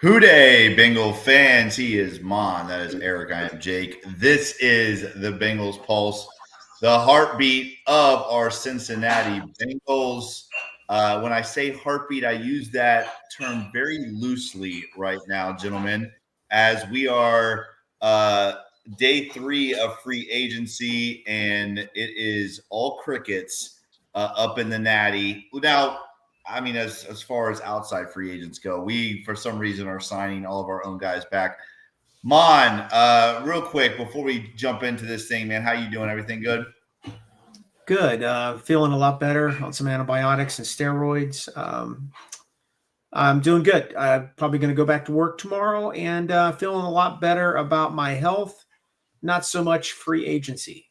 Hooday, Bengal fans. He is Mon. That is Eric. I am Jake. This is the Bengals Pulse, the heartbeat of our Cincinnati Bengals. When I say heartbeat, I use that term very loosely right now, gentlemen, as we are day 3 of free agency, and it is all crickets up in the Natty. Now, I mean, as far as outside free agents go, we for some reason are signing all of our own guys back. Mon, real quick before we jump into this thing, man, how you doing? Everything good? Good. Feeling a lot better on some antibiotics and steroids. I'm doing good. I'm probably going to go back to work tomorrow and feeling a lot better about my health. Not so much free agency.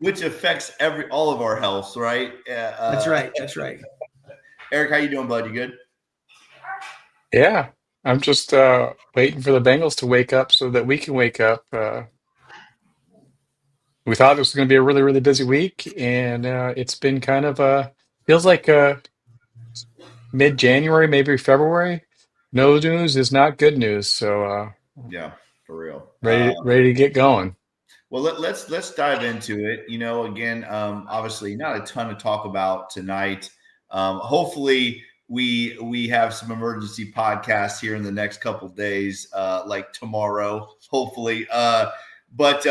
which affects all of our health, right? That's right. That's right. Eric, how you doing, bud? You good? Yeah, I'm just waiting for the Bengals to wake up so that we can wake up. We thought it was going to be a really, really busy week, and it's been kind of feels like mid-January, maybe February. No news is not good news, so Yeah, for real. ready to get going. Well, let's dive into it. Again, obviously, not a ton to talk about tonight. Hopefully, we have some emergency podcasts here in the next couple of days, like tomorrow. Hopefully, but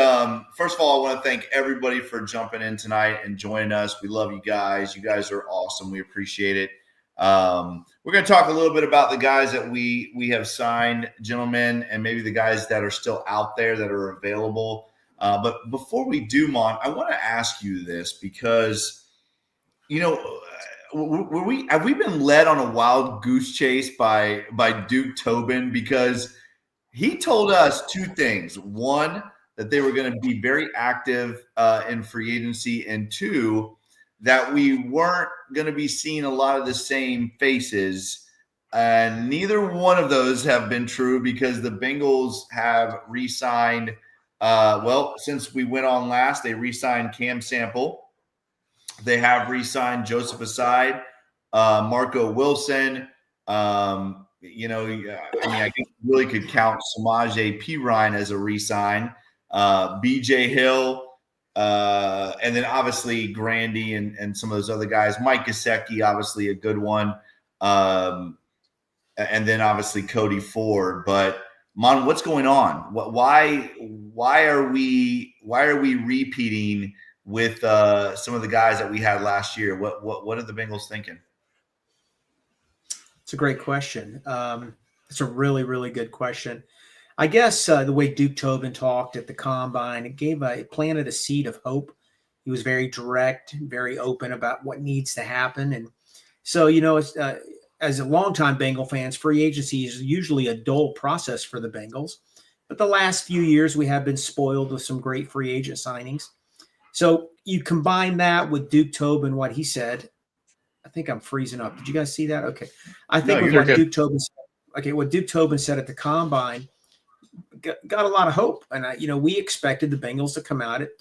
first of all, I want to thank everybody for jumping in tonight and joining us. We love you guys. You guys are awesome. We appreciate it. We're going to talk a little bit about the guys that we have signed, gentlemen, and maybe the guys that are still out there that are available. But before we do, Mon, I want to ask you this because, have we been led on a wild goose chase by Duke Tobin? Because he told us two things: one, that they were going to be very active in free agency, and two, that we weren't going to be seeing a lot of the same faces. And neither one of those have been true because the Bengals have re-signed. Since we went on last, they re-signed Cam Sample. They have re-signed Joseph Aside, Marco Wilson. I think you really could count Samaje Perine as a re-sign. BJ Hill, and then obviously Grandy and some of those other guys. Mike Gesicki, obviously a good one. And then obviously Cody Ford. But Mon, what's going on? Why are we repeating with some of the guys that we had last year? What are the Bengals thinking? It's a great question. It's a really, really good question. I guess the way Duke Tobin talked at the combine, it planted a seed of hope. He was very direct, very open about what needs to happen. And so, as a longtime Bengal fans, free agency is usually a dull process for the Bengals. But the last few years, we have been spoiled with some great free agent signings. So you combine that with Duke Tobin, what he said. I think I'm freezing up. Did you guys see that? Okay. I think what Duke Tobin said, what Duke Tobin said at the combine got a lot of hope. And, we expected the Bengals to come out at,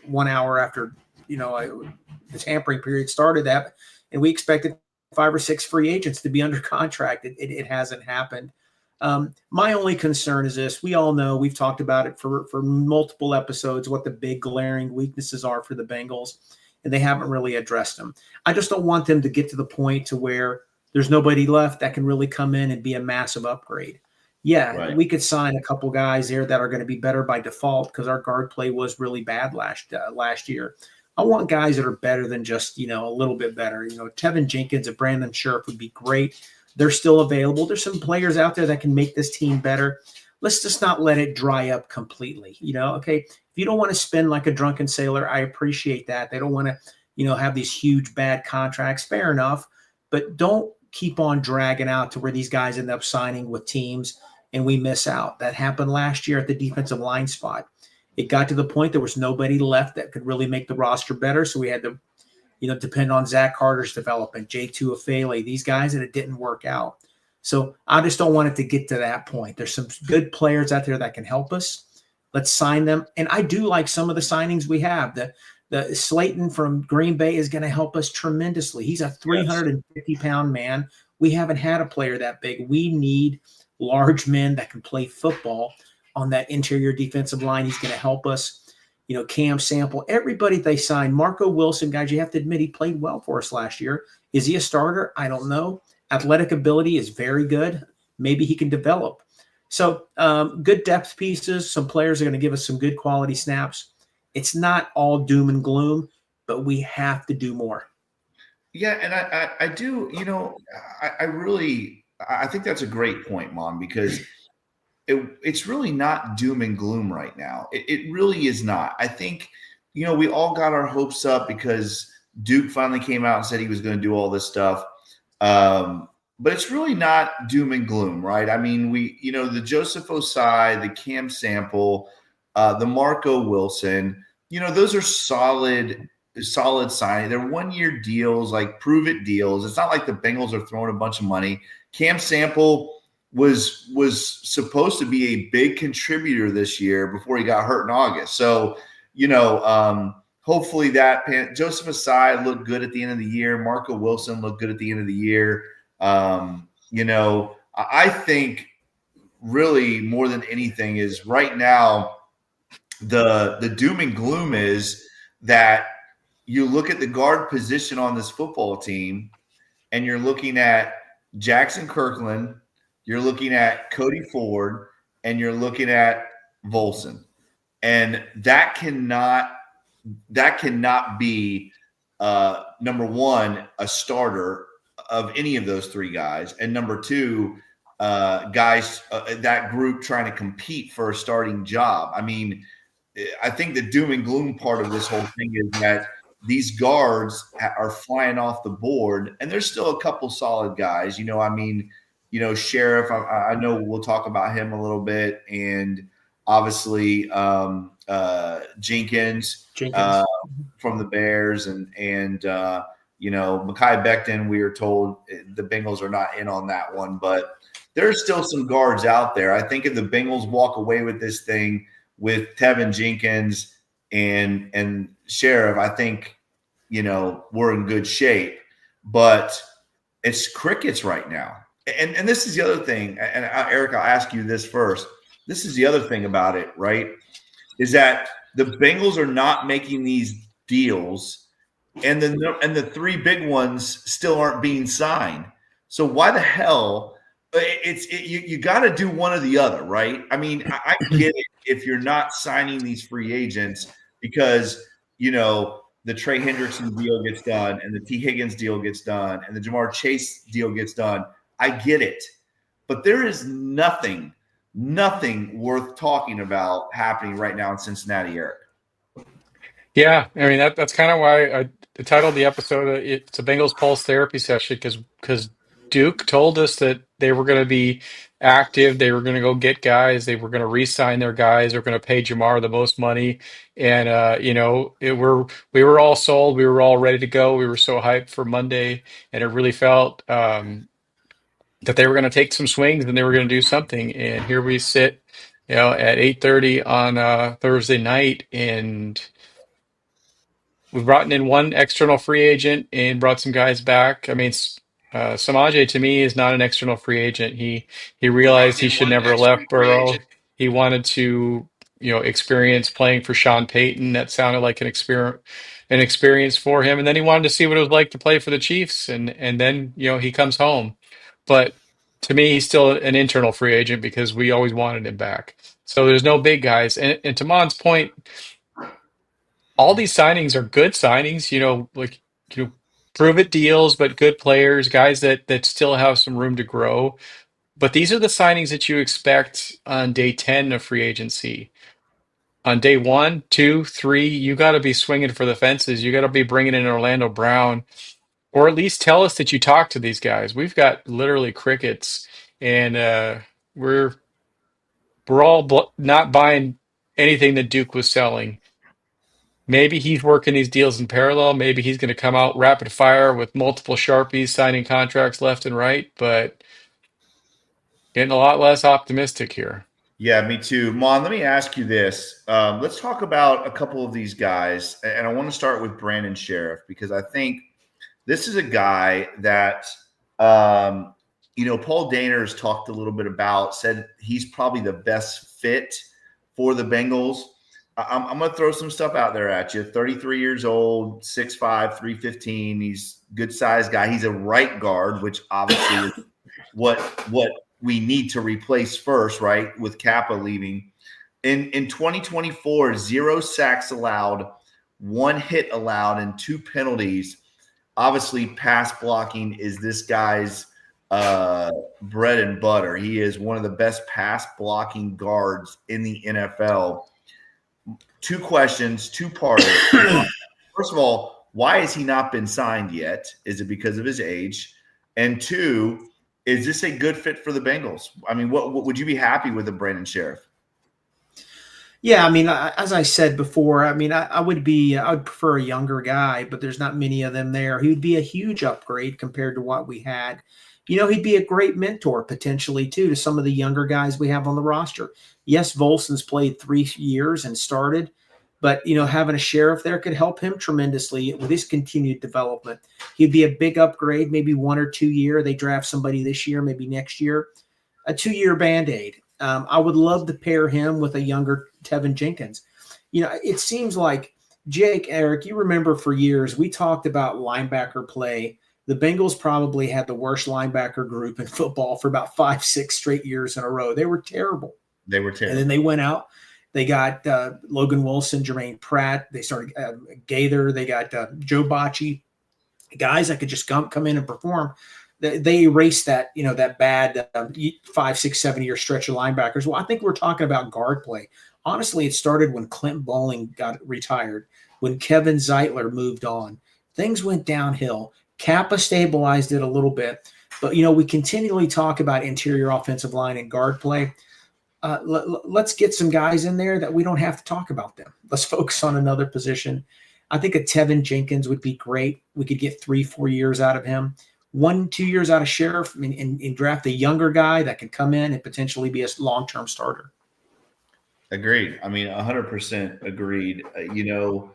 1 hour after, the tampering period started that. And we expected 5 or 6 free agents to be under contract. It hasn't happened. My only concern is this. We all know, we've talked about it for multiple episodes, what the big glaring weaknesses are for the Bengals, and they haven't really addressed them. I just don't want them to get to the point to where there's nobody left that can really come in and be a massive upgrade. Yeah, right. We could sign a couple guys there that are going to be better by default because our guard play was really bad last year. I want guys that are better than just, a little bit better. Tevin Jenkins and Brandon Scherf would be great. They're still available. There's some players out there that can make this team better. Let's just not let it dry up completely. Okay, if you don't want to spend like a drunken sailor, I appreciate that. They don't want to, have these huge bad contracts. Fair enough. But don't keep on dragging out to where these guys end up signing with teams and we miss out. That happened last year at the defensive line spot. It got to the point there was nobody left that could really make the roster better. So we had to, depend on Zach Carter's development, J2 Afele, these guys, and it didn't work out. So I just don't want it to get to that point. There's some good players out there that can help us. Let's sign them. And I do like some of the signings we have. The Slayton from Green Bay is going to help us tremendously. He's a 350-pound man We haven't had a player that big. We need large men that can play football on that interior defensive line. He's going to help us. Cam Sample, everybody they signed. Marco Wilson, guys, you have to admit he played well for us last year. Is he a starter? I don't know. Athletic ability is very good. Maybe he can develop. So good depth pieces. Some players are going to give us some good quality snaps. It's not all doom and gloom, but we have to do more. Yeah, and I do, I think that's a great point, Mom, because it's really not doom and gloom right now. It really is not. I think, we all got our hopes up because Duke finally came out and said he was going to do all this stuff. But it's really not doom and gloom, right? I mean, the Joseph Osai, the Cam Sample, the Marco Wilson, those are solid signing. They're 1-year deals, like prove it deals. It's not like the Bengals are throwing a bunch of money. Cam Sample was supposed to be a big contributor this year before he got hurt in August. So, hopefully Joseph Osai looked good at the end of the year. Marco Wilson looked good at the end of the year. I think really more than anything is right now, the doom and gloom is that you look at the guard position on this football team and you're looking at Jackson Kirkland, you're looking at Cody Ford, and you're looking at Volson. And that cannot be number one, a starter of any of those three guys, and number two, guys that group trying to compete for a starting job. I mean, I think the doom and gloom part of this whole thing is that these guards are flying off the board, and there's still a couple solid guys. Sheriff, I know we'll talk about him a little bit, and obviously Jenkins from the Bears, and Mekhi Becton. We are told the Bengals are not in on that one, but there's still some guards out there. I think if the Bengals walk away with this thing with Tevin Jenkins and Sheriff, I think we're in good shape. But it's crickets right now. And this is the other thing, and Eric, I'll ask you this first. This is the other thing about it, right, is that the Bengals are not making these deals, and the three big ones still aren't being signed. So why the hell? You got to do one or the other, right? I mean, I get it if you're not signing these free agents because the Trey Hendrickson deal gets done, and the Tee Higgins deal gets done, and the Jamar Chase deal gets done. I get it, but there is nothing worth talking about happening right now in Cincinnati, Eric. Yeah, I mean that's kind of why I titled the episode "It's a Bengals Pulse therapy session" because Duke told us that they were going to be active, they were going to go get guys, they were going to re-sign their guys, they were going to pay Jamar the most money, and we were all sold, we were all ready to go, we were so hyped for Monday, and it really felt that they were going to take some swings and they were going to do something, and here we sit, at 8:30 on Thursday night, and we've brought in one external free agent and brought some guys back. I mean, Samaje to me is not an external free agent. He realized he should never have left Burrow. He wanted to, experience playing for Sean Payton. That sounded like an experience for him. And then he wanted to see what it was like to play for the Chiefs. And then, he comes home. But to me, he's still an internal free agent because we always wanted him back. So there's no big guys. And to Mon's point, all these signings are good signings, prove it deals, but good players, guys that still have some room to grow. But these are the signings that you expect on day 10 of free agency. On day 1, 2, 3, you got to be swinging for the fences. You got to be bringing in Orlando Brown, or at least tell us that you talked to these guys. We've got literally crickets, and we're all not buying anything that Duke was selling. Maybe he's working these deals in parallel. Maybe he's going to come out rapid fire with multiple Sharpies signing contracts left and right, but getting a lot less optimistic here. Yeah, me too. Mon, let me ask you this. Let's talk about a couple of these guys, and I want to start with Brandon Sheriff because I think this is a guy that Paul Dehner has talked a little bit about, said he's probably the best fit for the Bengals. I'm going to throw some stuff out there at you. 33 years old, 6'5", 315. He's a good-sized guy. He's a right guard, which obviously is what we need to replace first, right, with Kappa leaving. In 2024, 0 sacks allowed, 1 hit allowed, and 2 penalties. Obviously, pass blocking is this guy's bread and butter. He is one of the best pass blocking guards in the NFL. 2 questions, 2-parter. First of all, why has he not been signed yet? Is it because of his age? And 2, is this a good fit for the Bengals? I mean, what would you be happy with a Brandon Sheriff? Yeah, I mean, as I said before, I mean, I would prefer a younger guy, but there's not many of them there. He would be a huge upgrade compared to what we had. He'd be a great mentor potentially too to some of the younger guys we have on the roster. Yes, Volson's played 3 years and started, but having a Sheriff there could help him tremendously with his continued development. He'd be a big upgrade, maybe 1 or 2 year. They draft somebody this year, maybe next year, a 2-year Band-Aid. I would love to pair him with a younger Tevin Jenkins. It seems like Jake, Eric, you remember for years we talked about linebacker play. The Bengals probably had the worst linebacker group in football for about 5-6 straight years in a row. They were terrible. And then they went out. They got Logan Wilson, Germaine Pratt. They started Gaither. They got Joe Bocci, guys that could just come in and perform. They erased that, that bad 5, 6, 7-year stretch of linebackers. Well, I think we're talking about guard play. Honestly, it started when Clint Bowling got retired, when Kevin Zeitler moved on. Things went downhill. Kappa stabilized it a little bit. But, we continually talk about interior offensive line and guard play. Let's get some guys in there that we don't have to talk about them. Let's focus on another position. I think a Tevin Jenkins would be great. We could get 3-4 years out of him. 1-2 years out of Sheriff and draft a younger guy that can come in and potentially be a long-term starter. Agreed. I mean, 100% agreed. You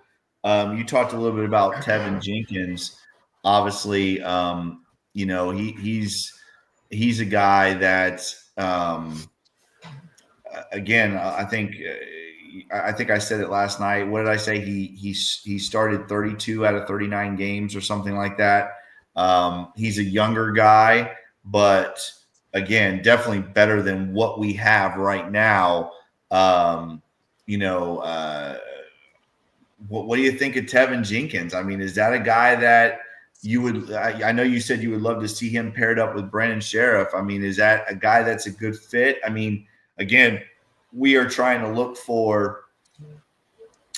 talked a little bit about Tevin Jenkins. Obviously, he's a guy that, again, I think I said it last night. What did I say? He started 32 out of 39 games or something like that. He's a younger guy, but again, definitely better than what we have right now. What do you think of Tevin Jenkins? I mean, is that a guy that you would? I know you said you would love to see him paired up with Brandon Sheriff. I mean, is that a guy that's a good fit? I mean, again, we are trying to look for.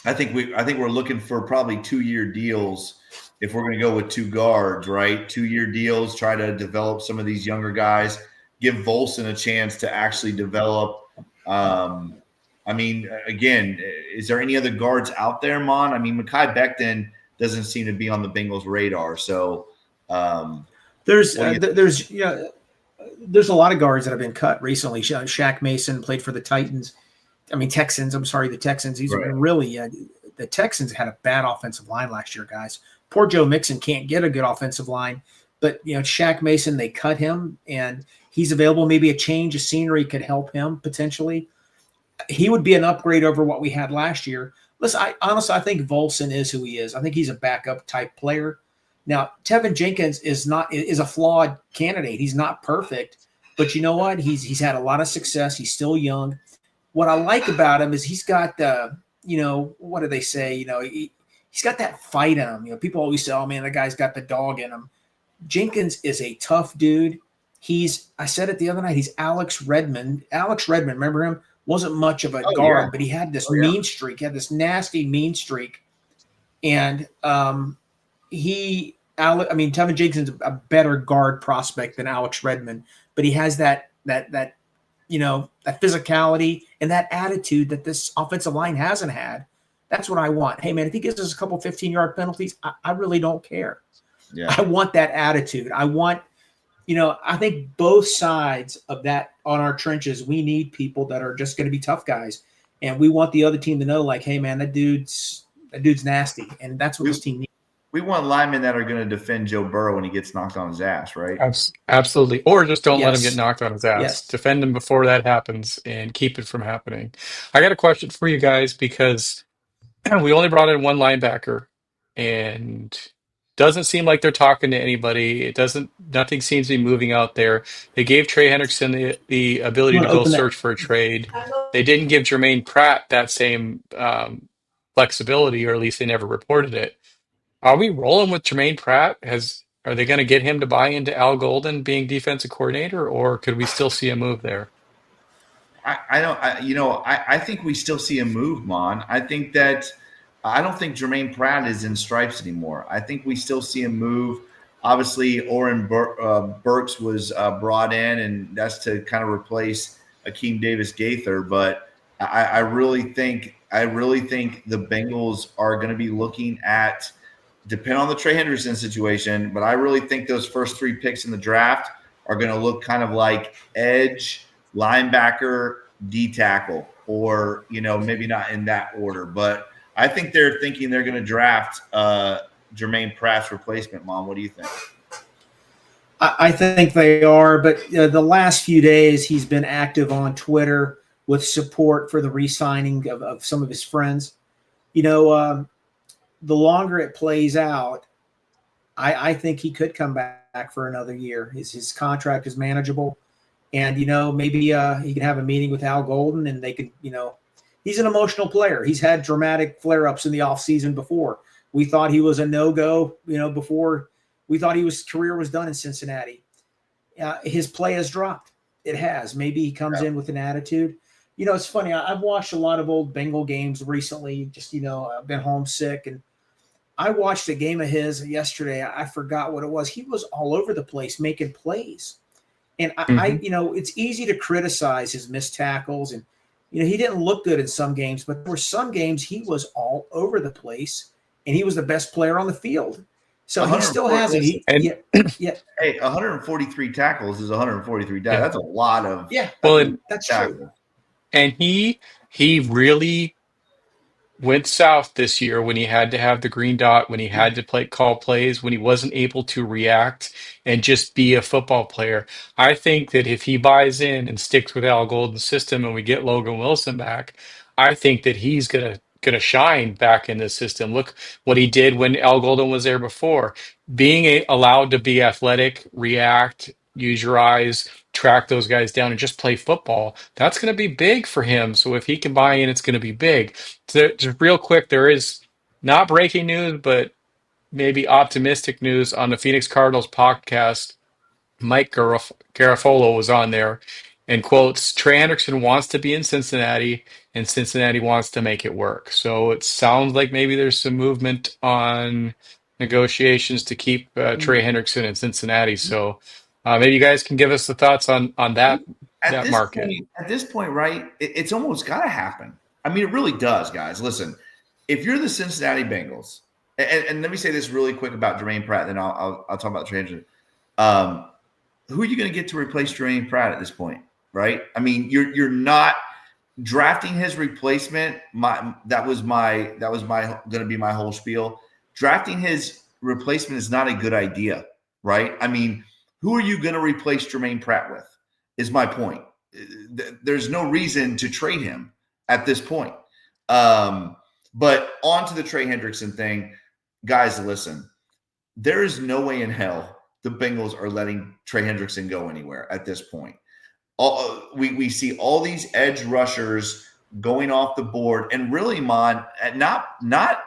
I think we're looking for probably 2-year deals. If we're going to go with 2 guards, right? 2-year deals, try to develop some of these younger guys, give Volson a chance to actually develop. I mean, again, is there any other guards out there, Mon? I mean, Mekhi Becton doesn't seem to be on the Bengals' radar. So there's a lot of guards that have been cut recently. Shaq Mason played for the Texans. The Texans. He's right. Really the Texans had a bad offensive line last year, guys. Poor Joe Mixon can't get a good offensive line, but Shaq Mason, they cut him, and he's available. Maybe a change of scenery could help him potentially. He would be an upgrade over what we had last year. Listen, I think Volson is who he is. I think he's a backup type player. Now, Tevin Jenkins is a flawed candidate. He's not perfect, but you know what? He's had a lot of success. He's still young. What I like about him is he's got what do they say? He's got that fight in him. People always say, "Oh man, that guy's got the dog in him." Jenkins is a tough dude. I said it the other night. He's Alex Redmond. Alex Redmond, remember him? Wasn't much of a guard, but he had this mean streak. He had this nasty mean streak. And Tevin Jenkins is a better guard prospect than Alex Redmond, but he has that physicality and that attitude that this offensive line hasn't had. That's what I want. Hey, man, if he gives us a couple 15-yard penalties, I really don't care. Yeah. I want that attitude. I want I think both sides of that on our trenches, we need people that are just going to be tough guys. And we want the other team to know, like, hey, man, that dude's nasty. And that's what this team needs. We want linemen that are going to defend Joe Burrow when he gets knocked on his ass, right? Absolutely. Or just don't let him get Yes. knocked on his ass. Yes. Defend him before that happens and keep it from happening. I got a question for you guys because we only brought in one linebacker and doesn't seem like they're talking to anybody. Nothing seems to be moving out there. They gave Trey Hendrickson the You ability want to to go open that? search for a trade. They didn't give Germaine Pratt that same flexibility, or at least they never reported it. Are we rolling with Germaine Pratt? Are they going to get him to buy into Al Golden being defensive coordinator, or could we still see a move there? I think we still see a move, Mon. I don't think Germaine Pratt is in stripes anymore. I think we still see a move. Obviously, Burks was brought in, and that's to kind of replace Akeem Davis Gaither. But I really think the Bengals are going to be looking at, depend on the Trey Hendrickson situation, but I really think those first 3 picks in the draft are going to look kind of like edge, linebacker, D tackle, or maybe not in that order, but I think they're thinking they're going to draft Germaine Pratt's replacement. Mom, what do you think? I think they are, but the last few days he's been active on Twitter with support for the re-signing of some of his friends. The longer it plays out, I think he could come back for another year. His contract is manageable, and maybe he can have a meeting with Al Golden, and they could, he's an emotional player. He's had dramatic flare-ups in the offseason before. We thought he was a no-go, before we thought his career was done in Cincinnati. His play has dropped. It has. Maybe he comes in with an attitude. It's funny. I've watched a lot of old Bengal games recently. Just, I've been homesick, and I watched a game of his yesterday. I forgot what it was. He was all over the place making plays. And I it's easy to criticize his missed tackles. And, he didn't look good in some games, but there were some games he was all over the place, and he was the best player on the field. So he still has it. Hey, 143 tackles is 143 tackles. That's a lot of that's tackles. true. And he really went south this year when he had to have the green dot, when he had to call plays, when he wasn't able to react and just be a football player. I think that if he buys in and sticks with Al Golden's system and we get Logan Wilson back, I think that he's gonna shine back in this system. Look what he did when Al Golden was there before. Being allowed to be athletic, react, use your eyes, track those guys down, and just play football, that's going to be big for him. So if he can buy in, it's going to be big. So just real quick, there is not breaking news, but maybe optimistic news on the Phoenix Cardinals podcast. Mike Garafolo was on there and quotes, Trey Hendrickson wants to be in Cincinnati and Cincinnati wants to make it work. So it sounds like maybe there's some movement on negotiations to keep Trey Hendrickson in Cincinnati. So maybe you guys can give us the thoughts on that market. At this point, right, it's almost got to happen. I mean, it really does, guys. Listen, if you're the Cincinnati Bengals, and let me say this really quick about Germaine Pratt, then I'll talk about Trey Hendrickson. Who are you going to get to replace Germaine Pratt at this point, right? I mean, you're not drafting his replacement. That was going to be my whole spiel. Drafting his replacement is not a good idea, right? I mean, who are you going to replace Germaine Pratt with? Is my point. There's no reason to trade him at this point. But on to the Trey Hendrickson thing, guys. Listen, there is no way in hell the Bengals are letting Trey Hendrickson go anywhere at this point. We see all these edge rushers going off the board, and really, Mon, at not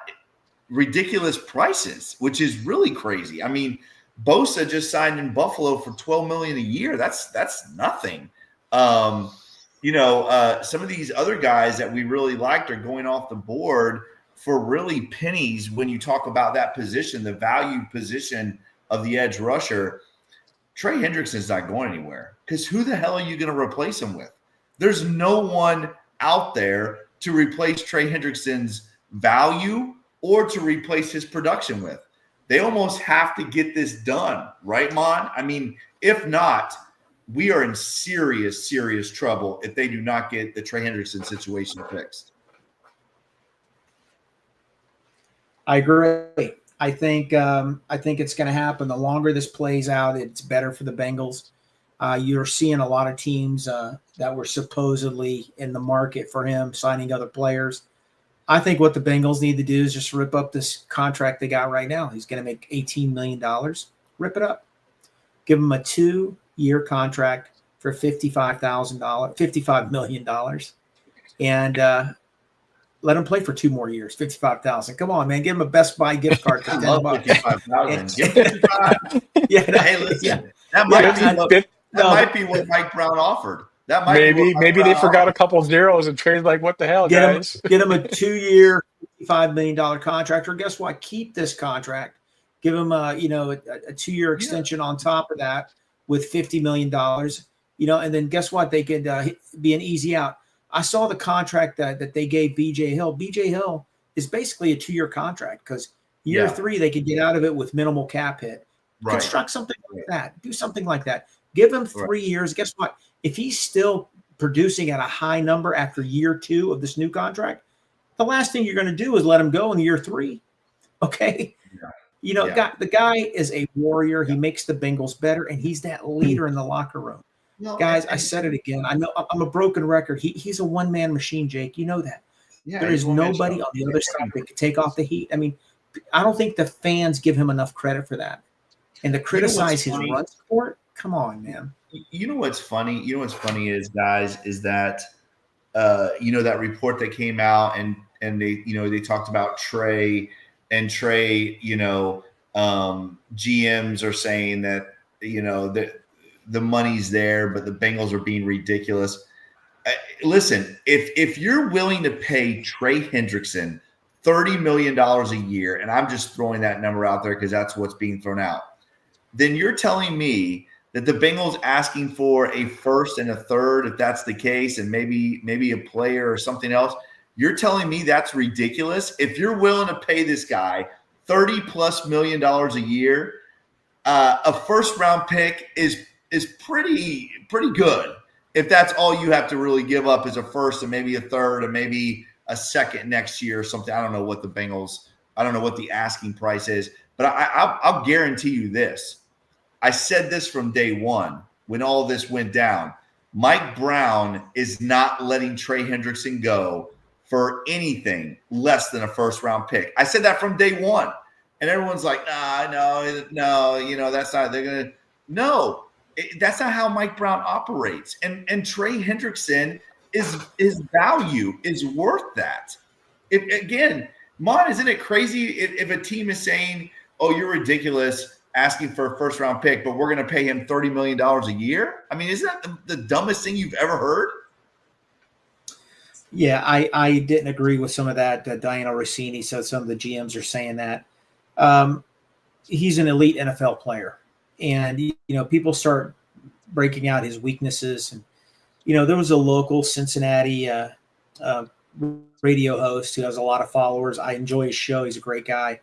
ridiculous prices, which is really crazy. I mean, Bosa just signed in Buffalo for $12 million a year. That's nothing. Some of these other guys that we really liked are going off the board for really pennies when you talk about that position, the value position of the edge rusher. Trey Hendrickson's not going anywhere because who the hell are you going to replace him with? There's no one out there to replace Trey Hendrickson's value or to replace his production with. They almost have to get this done, right, Mon? I mean, if not, we are in serious, serious trouble if they do not get the Trey Hendrickson situation fixed. I agree. I think it's going to happen. The longer this plays out, it's better for the Bengals. You're seeing a lot of teams that were supposedly in the market for him signing other players. I think what the Bengals need to do is just rip up this contract they got right now. He's going to make $18 million. Rip it up. Give him a 2-year contract for $55 million, and let him play for 2 more years. $55,000. Come on, man. Give him a Best Buy gift card for $10. $55,000. Give him 55. Yeah. Hey, listen. That might be what Mike Brown offered. That might maybe they forgot a couple zeros and Trey's like, what the hell, guys? Get him a 2-year, $55 million contract, or guess what? Keep this contract. Give him a 2-year extension on top of that with $50 million. And then guess what? They could be an easy out. I saw the contract that they gave B.J. Hill. B.J. Hill is basically a 2-year contract because year 3 they could get out of it with minimal cap hit. Right. Construct something like that. Do something like that. Give him 3 years. Guess what? If he's still producing at a high number after year 2 of this new contract, the last thing you're going to do is let him go in year 3. Okay. Yeah. The guy is a warrior. He makes the Bengals better, and he's that leader in the locker room. No, guys, I said it again. I know I'm a broken record. He's a one-man machine, Jake. You know that. Yeah, there is nobody on the other side that can take off the heat. I mean, I don't think the fans give him enough credit for that. And to criticize his run support, come on, man. You know what's funny? Is, guys, is that that report that came out and they talked about Trey, GMs are saying that the money's there, but the Bengals are being ridiculous. Listen, if you're willing to pay Trey Hendrickson $30 million a year, and I'm just throwing that number out there because that's what's being thrown out, then you're telling me that the Bengals asking for a first and a third, if that's the case, and maybe a player or something else, you're telling me that's ridiculous? If you're willing to pay this guy $30+ million a year, a first round pick is pretty good. If that's all you have to really give up is a first and maybe a third and maybe a second next year or something. I don't know what the asking price is, but I'll guarantee you this. I said this from day one when all this went down. Mike Brown is not letting Trey Hendrickson go for anything less than a first round pick. I said that from day one. And everyone's like, no, that's not, they're going to, no, that's not how Mike Brown operates. And Trey Hendrickson his value is worth that. Isn't it crazy if a team is saying, oh, you're ridiculous asking for a first round pick, but we're going to pay him $30 million a year? I mean, isn't that the dumbest thing you've ever heard? Yeah, I didn't agree with some of that. Diana Rossini said some of the GMs are saying that. He's an elite NFL player. And, people start breaking out his weaknesses. And, there was a local Cincinnati radio host who has a lot of followers. I enjoy his show. He's a great guy.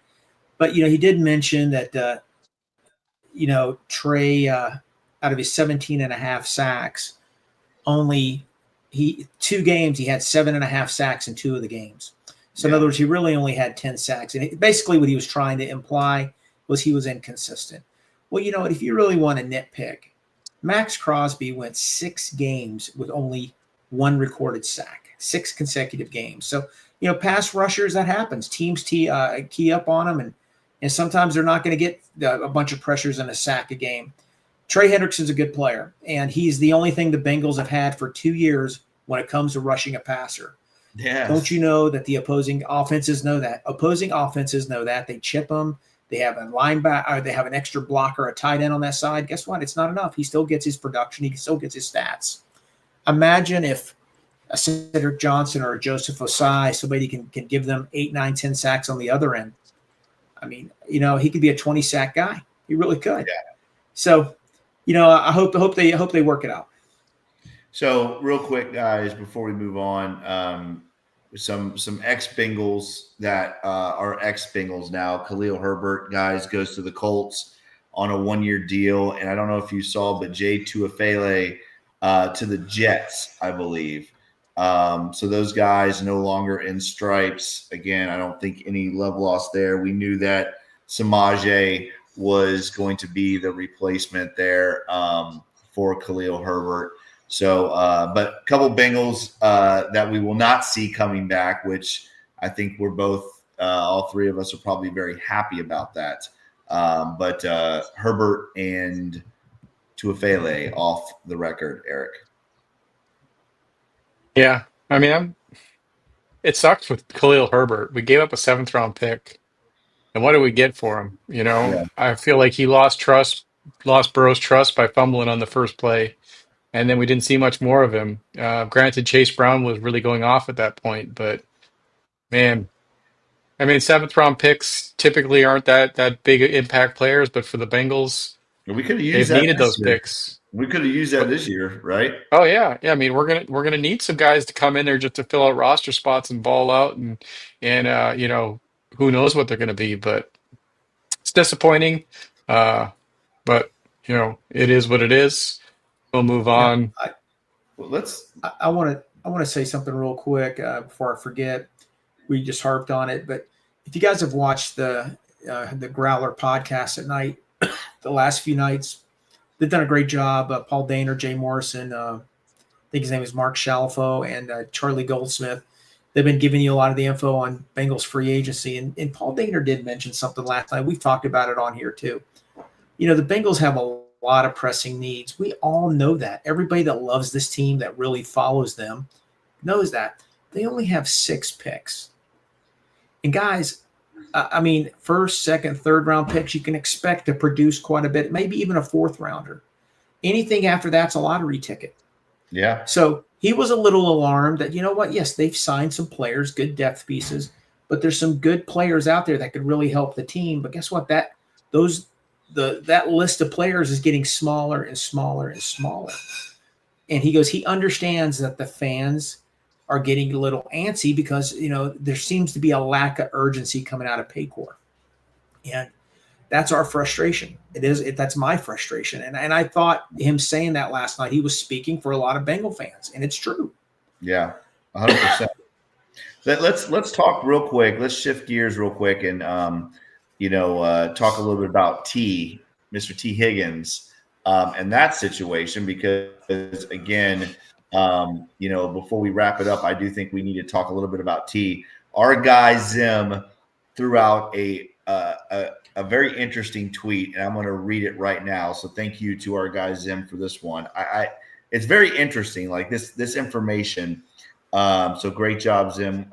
But, he did mention that, Trey, out of his 17 and a half sacks, only 2 games, he had 7.5 sacks in 2 of the games. So in other words, he really only had 10 sacks. And basically what he was trying to imply was he was inconsistent. Well, if you really want to nitpick, Max Crosby went 6 games with only 1 recorded sack, 6 consecutive games. So, pass rushers, that happens. Teams key up on them, and sometimes they're not going to get a bunch of pressures and a sack a game. Trey Hendrickson's a good player, and he's the only thing the Bengals have had for 2 years when it comes to rushing a passer. Yes. Don't you know that the opposing offenses know that? Opposing offenses know that. They chip them. They have a linebacker, or they have an extra blocker, a tight end on that side. Guess what? It's not enough. He still gets his production. He still gets his stats. Imagine if a Cedric Johnson or a Joseph Osai, somebody can give them 8, 9, 10 sacks on the other end. I mean, he could be a 20-sack guy. He really could. Yeah. So, I hope they work it out. So real quick, guys, before we move on, some ex-Bengals that are ex-Bengals now. Khalil Herbert, guys, goes to the Colts on a 1-year deal. And I don't know if you saw, but Jay Tuafele to the Jets, I believe. So those guys no longer in stripes. Again, I don't think any love lost there. We knew that Samaje was going to be the replacement there for Khalil Herbert. So, but a couple Bengals that we will not see coming back, which I think we're both, all three of us are probably very happy about that. But Herbert and Tuafele off the record, Eric. Yeah, I mean, it sucks with Khalil Herbert. We gave up a seventh round pick, and what do we get for him? Yeah. I feel like he lost Burrow's trust by fumbling on the first play, and then we didn't see much more of him. Granted, Chase Brown was really going off at that point, but man, I mean, seventh round picks typically aren't that big impact players, but for the Bengals, We could have used they've that needed this those year. picks. We could have used that this year, right? Oh yeah. I mean, we're gonna need some guys to come in there just to fill out roster spots and ball out, and who knows what they're gonna be, but it's disappointing. Uh, but it is what it is. We'll move Yeah, on. Well, let's. I want to say something real quick before I forget. We just harped on it, but if you guys have watched the Growler podcast at night, the last few nights, they've done a great job. Paul Daner, Jay Morrison, I think his name is Mark Shalfo, and Charlie Goldsmith. They've been giving you a lot of the info on Bengals free agency, and Paul Daner did mention something last night. We've talked about it on here too. The Bengals have a lot of pressing needs. We all know that. Everybody that loves this team, that really follows them, knows that. They only have 6 picks. And guys, I mean, first, second, third round picks, you can expect to produce quite a bit, maybe even a fourth rounder. Anything after that's a lottery ticket. Yeah. So he was a little alarmed that, yes, they've signed some players, good depth pieces, but there's some good players out there that could really help the team. But guess what? That list of players is getting smaller and smaller and smaller. And he goes, he understands that the fans are getting a little antsy because, there seems to be a lack of urgency coming out of Paycor. And that's our frustration. That's my frustration. And I thought him saying that last night, he was speaking for a lot of Bengal fans, and it's true. Yeah, 100%. Let's talk real quick. Let's shift gears real quick and talk a little bit about Mr. Tee Higgins, and that situation, because again, before we wrap it up, I do think we need to talk a little bit about T. Our guy Zim threw out a very interesting tweet, and I'm going to read it right now. So thank you to our guy Zim for this one. It's very interesting, like this information. So great job, Zim.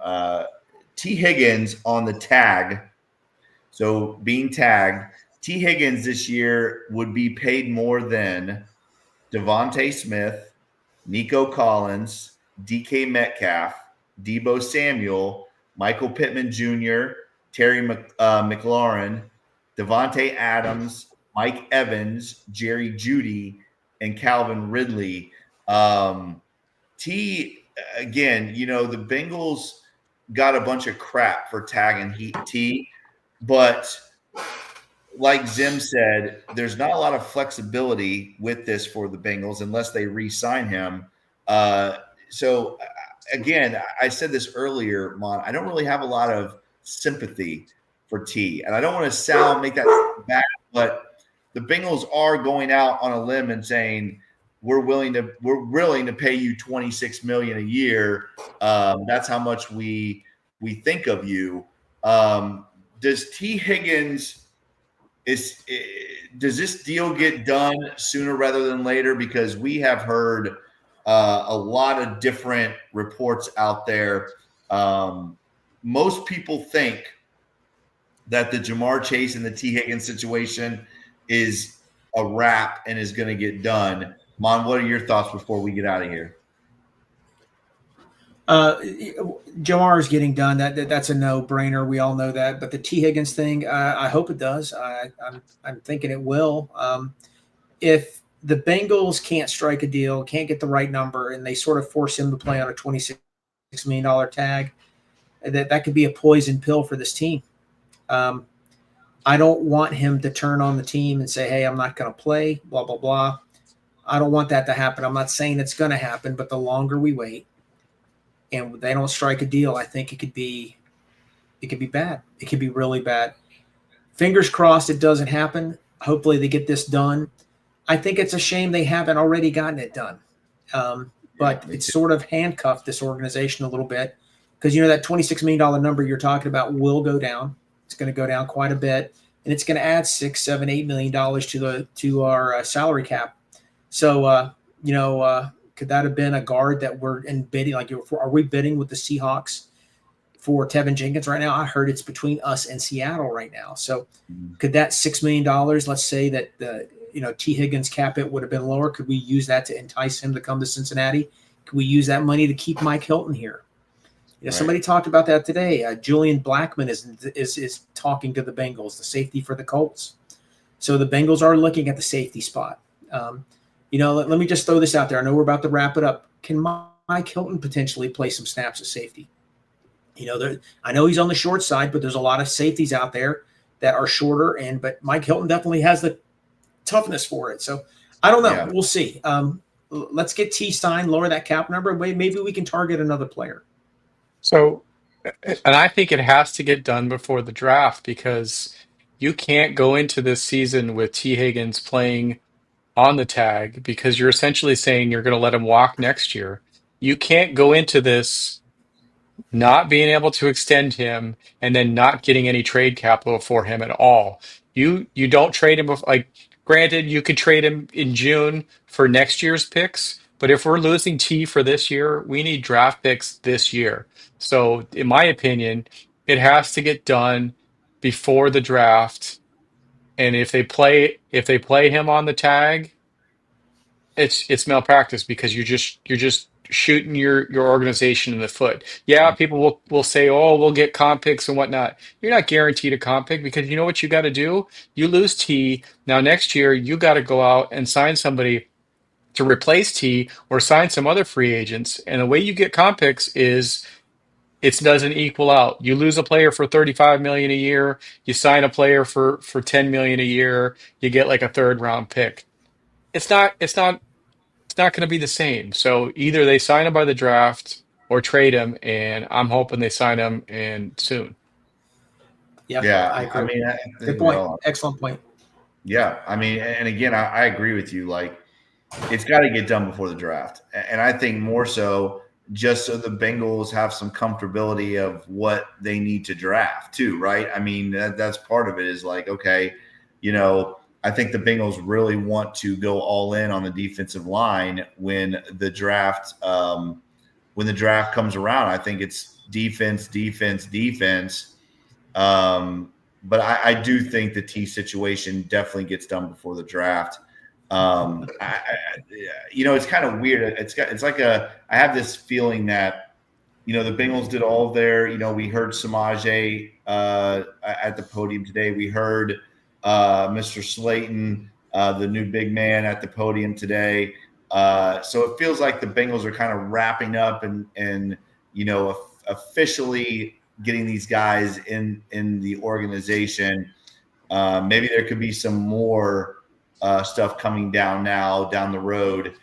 Tee Higgins on the tag. So being tagged, Tee Higgins this year would be paid more than Devontae Smith, Nico Collins, DK Metcalf, Debo Samuel, Michael Pittman Jr., Terry McLaurin, Devontae Adams, Mike Evans, Jerry Jeudy, and Calvin Ridley. T, again, the Bengals got a bunch of crap for tagging T, but like Zim said, there's not a lot of with this for the Bengals unless they re-sign him. So again, I said this earlier, Mon, I don't really have a lot of sympathy for T, and I don't want to make that bad, but the Bengals are going out on a limb and saying we're willing to pay you $26 million a year. That's how much we think of you. Does Tee Higgins does this deal get done sooner rather than later? Because we have heard a lot of different reports out there. Most people think that the Jamar Chase and the Tee Higgins situation is a wrap and is going to get done. Mon, what are your thoughts before we get out of here? Jamar is getting done. That's a no-brainer. We all know that. But the Tee Higgins thing, I hope it does. I'm thinking it will. If the Bengals can't strike a deal, can't get the right number, and they sort of force him to play on a $26 million tag, that could be a poison pill for this team. I don't want him to turn on the team and say, hey, I'm not going to play, blah, blah, blah. I don't want that to happen. I'm not saying it's going to happen, but the longer we wait and they don't strike a deal, I think it could be bad. It could be really bad. fingers crossed it doesn't happen. Hopefully they get this done. I think it's a shame they haven't already gotten it done. But it's sort of handcuffed this organization a little bit because, that $26 million number you're talking about will go down. It's going to go down quite a bit, and it's going to add $6, $7, $8 million to our salary cap. So, could that have been a guard that we're in bidding? Like, are we bidding with the Seahawks for Tevin Jenkins right now? I heard it's between us and Seattle right now. So could that $6 million, let's say that Tee Higgins cap it would have been lower. Could we use that to entice him to come to Cincinnati? Could we use that money to keep Mike Hilton here? Right. Somebody talked about that today. Julian Blackmon is talking to the Bengals, the safety for the Colts. So the Bengals are looking at the safety spot. Let me just throw this out there. I know we're about to wrap it up. Can Mike Hilton potentially play some snaps at safety? I know he's on the short side, but there's a lot of safeties out there that are shorter, but Mike Hilton definitely has the toughness for it. So I don't know. Yeah. We'll see. Let's get T signed, lower that cap number. Maybe we can target another player. So, and I think it has to get done before the draft because you can't go into this season with Tee Higgins playing on the tag because you're essentially saying you're going to let him walk next year. You can't go into this not being able to extend him and then not getting any trade capital for him at all. You don't trade him granted you could trade him in June for next year's picks, but if we're losing T for this year, we need draft picks this year. So in my opinion, it has to get done before the draft. And if they play him on the tag, it's malpractice because you're just shooting your organization in the foot. Yeah, people will say, "Oh, we'll get comp picks and whatnot." You're not guaranteed a comp pick because you know what you got to do? You lose T. Now next year you got to go out and sign somebody to replace T or sign some other free agents. And the way you get comp picks is it doesn't equal out. You lose a player for $35 million a year, you sign a player for $10 million a year, you get like a third round pick. It's not going to be the same. So either they sign him by the draft or trade him, and I'm hoping they sign him and soon. Yeah, I agree. Good point. Excellent point. Yeah, and again, I agree with you. Like, it's got to get done before the draft, and I think more so just so the Bengals have some comfortability of what they need to draft too, right? That's part of it. Is like, okay, I think the Bengals really want to go all in on the defensive line when the draft comes around. I think it's defense. But I do think the T situation definitely gets done before the draft. It's kind of weird. I have this feeling that, the Bengals did all of their, we heard Samaje at the podium today. We heard Mr. Slayton, the new big man, at the podium today. So it feels like the Bengals are kind of wrapping up and officially getting these guys in the organization. Maybe there could be some more stuff coming down the road.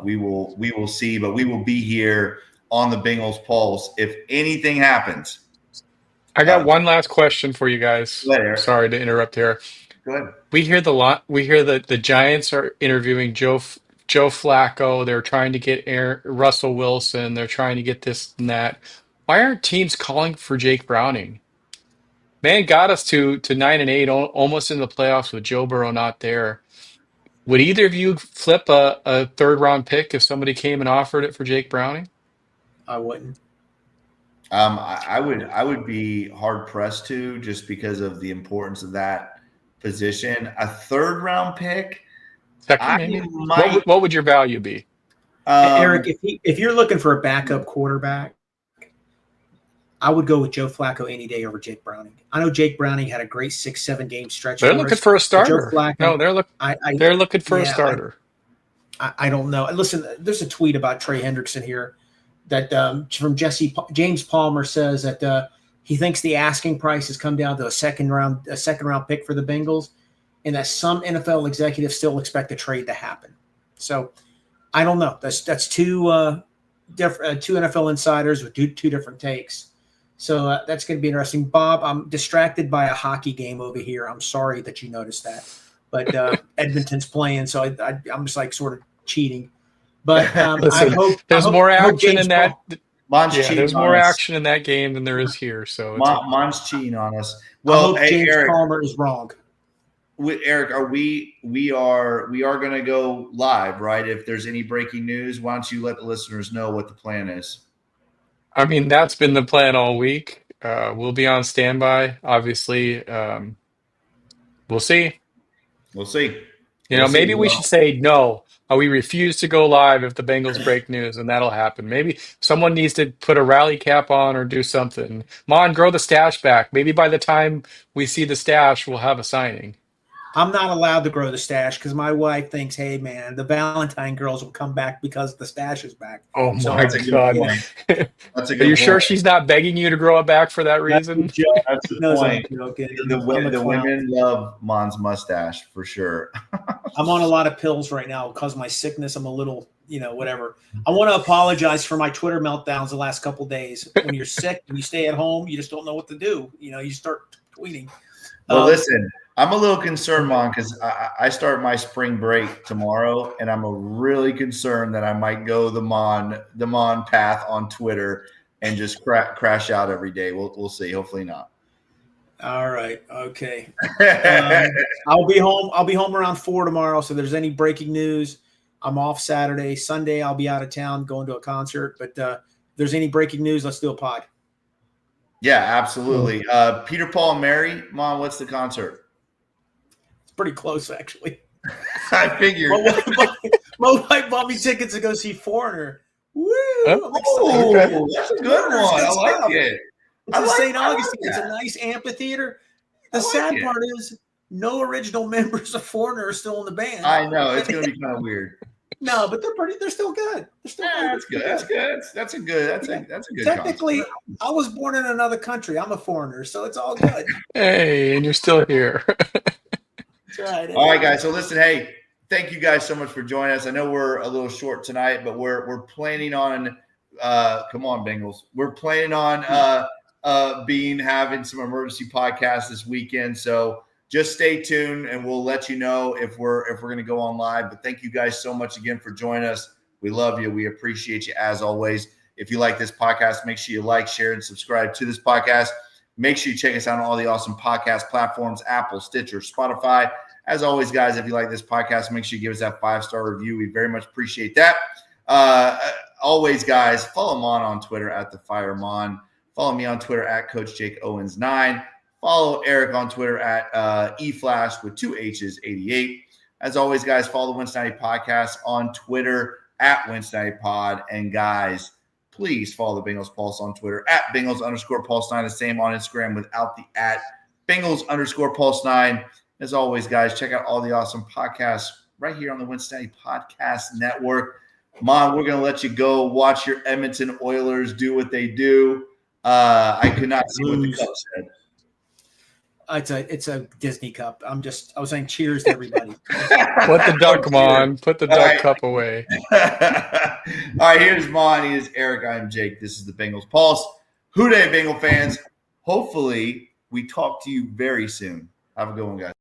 We will see, but we will be here on the Bengals Pulse if anything happens. I got one last question for you guys. Sorry to interrupt here. Go ahead. We hear that the Giants are interviewing Joe Flacco. They're trying to get Russell Wilson. They're trying to get this and that. Why aren't teams calling for Jake Browning? Man got us to 9-8, almost in the playoffs with Joe Burrow not there. Would either of you flip a third round pick if somebody came and offered it for Jake Browning? I wouldn't. I would be hard pressed to, just because of the importance of that position. A third round pick. Second, what would your value be? Eric, if you're looking for a backup quarterback, I would go with Joe Flacco any day over Jake Browning. I know Jake Browning had a great 6-7 game stretch. They're looking for a starter. They're looking for a starter. I don't know. Listen, there's a tweet about Trey Hendrickson here that from James Palmer says that he thinks the asking price has come down to a second round pick for the Bengals, and that some NFL executives still expect a trade to happen. So I don't know. That's two NFL insiders with two different takes. So that's going to be interesting. Bob, I'm distracted by a hockey game over here. I'm sorry that you noticed that. But Edmonton's playing, so I'm just like sort of cheating. But Listen, there's more action in that. There's more action in that game than there is here. So Mon's cheating on us. Well, I hope James Palmer is wrong. Eric, we are going to go live, right? If there's any breaking news, why don't you let the listeners know what the plan is? I mean, that's been the plan all week. We'll be on standby. Obviously, we'll see. We'll see. Maybe we should say no. We refuse to go live if the Bengals break news, and that'll happen. Maybe someone needs to put a rally cap on or do something. Mon, grow the stash back. Maybe by the time we see the stash, we'll have a signing. I'm not allowed to grow the stash because my wife thinks, hey, man, the Valentine girls will come back because the stash is back. Oh, my God. That's a good Are you point. sure she's not begging you to grow it back for that reason? That's the point. The women love Mon's mustache for sure. I'm on a lot of pills right now because of my sickness. I'm a little, whatever. I want to apologize for my Twitter meltdowns the last couple of days. When you're sick and you stay at home, you just don't know what to do. You start tweeting. Well, listen, I'm a little concerned, Mon, because I start my spring break tomorrow, and I'm really concerned that I might go the Mon path on Twitter and just crash out every day. We'll see. Hopefully not. All right. Okay. I'll be home. I'll be home around 4 tomorrow. So if there's any breaking news, I'm off Saturday. Sunday, I'll be out of town going to a concert. But if there's any breaking news, let's do a pod. Yeah, absolutely. Peter, Paul, and Mary, Mon, what's the concert? It's pretty close, actually. I figured. My wife bought me tickets to go see Foreigner. Woo! Oh, that's a good one. I like it. It's in St. Augustine. It's a nice amphitheater. The sad part is no original members of Foreigner are still in the band. I know. It's going to be kind of weird. No, but they're still good. They're still good. That's good. That's a good Technically, I was born in another country. I'm a foreigner, so it's all good. Hey, and you're still here. That's right. All right, guys. So listen, hey, thank you guys so much for joining us. I know we're a little short tonight, but we're planning on come on, Bengals. We're planning on having some emergency podcasts this weekend. So just stay tuned and we'll let you know if we're going to go on live. But thank you guys so much again for joining us. We love you. We appreciate you as always. If you like this podcast, make sure you like, share, and subscribe to this podcast. Make sure you check us out on all the awesome podcast platforms, Apple, Stitcher, Spotify. As always, guys, if you like this podcast, make sure you give us that 5-star review. We very much appreciate that. Always, guys, follow Mon on Twitter at @TheFireMon. Follow me on Twitter at Coach Jake Owens 9. Follow Eric on Twitter at eFlash with 2 H's 88. As always, guys, follow the Cincinnati Podcast on Twitter at CincinnatiPod. And guys, please follow the Bengals Pulse on Twitter at Bengals_Pulse9. The same on Instagram without the at Bengals_Pulse9. As always, guys, check out all the awesome podcasts right here on the Cincinnati Podcast Network. Mon, we're going to let you go watch your Edmonton Oilers do what they do. I could not see what the cup said. It's a Disney cup. I was saying cheers to everybody. Put the duck, Mon. Put the duck cup away. All right, here's Mon. He is Eric. I'm Jake. This is the Bengals Pulse. Hoo day, Bengal fans. Hopefully, we talk to you very soon. Have a good one, guys.